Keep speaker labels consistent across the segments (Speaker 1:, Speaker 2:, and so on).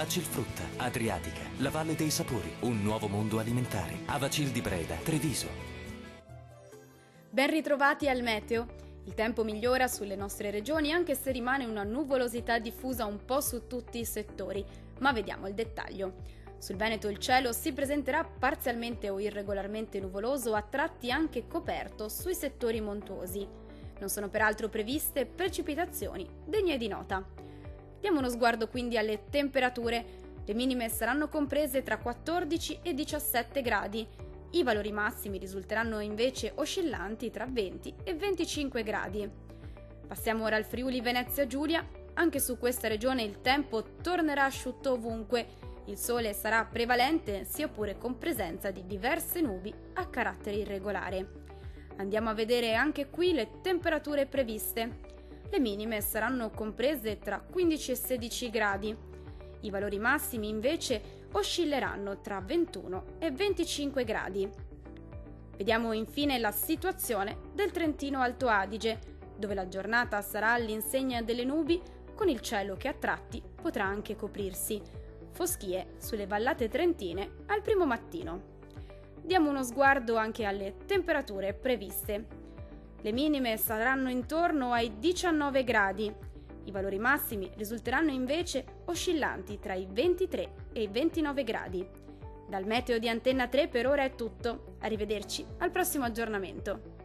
Speaker 1: Vacil Frutta, Adriatica, la Valle dei Sapori, un nuovo mondo alimentare. Avacil di Breda, Treviso.
Speaker 2: Ben ritrovati al meteo. Il tempo migliora sulle nostre regioni anche se rimane una nuvolosità diffusa un po' su tutti i settori, ma vediamo il dettaglio. Sul Veneto il cielo si presenterà parzialmente o irregolarmente nuvoloso, a tratti anche coperto sui settori montuosi. Non sono peraltro previste precipitazioni degne di nota. Diamo uno sguardo quindi alle temperature. Le minime saranno comprese tra 14 e 17 gradi. I valori massimi risulteranno invece oscillanti tra 20 e 25 gradi. Passiamo ora al Friuli Venezia Giulia. Anche su questa regione il tempo tornerà asciutto ovunque. Il sole sarà prevalente, sia pure con presenza di diverse nubi a carattere irregolare. Andiamo a vedere anche qui le temperature previste. Le minime saranno comprese tra 15 e 16 gradi. I valori massimi invece oscilleranno tra 21 e 25 gradi. Vediamo infine la situazione del Trentino Alto Adige, dove la giornata sarà all'insegna delle nubi, con il cielo che a tratti potrà anche coprirsi. Foschie sulle vallate trentine al primo mattino. Diamo uno sguardo anche alle temperature previste. Le minime saranno intorno ai 19 gradi. I valori massimi risulteranno invece oscillanti tra i 23 e i 29 gradi. Dal meteo di Antenna 3 per ora è tutto. Arrivederci al prossimo aggiornamento.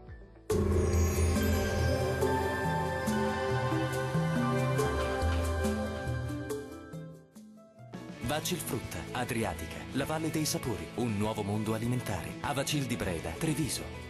Speaker 1: Vacil Frutta, Adriatica, la Valle dei Sapori, un nuovo mondo alimentare. Avacil di Breda, Treviso.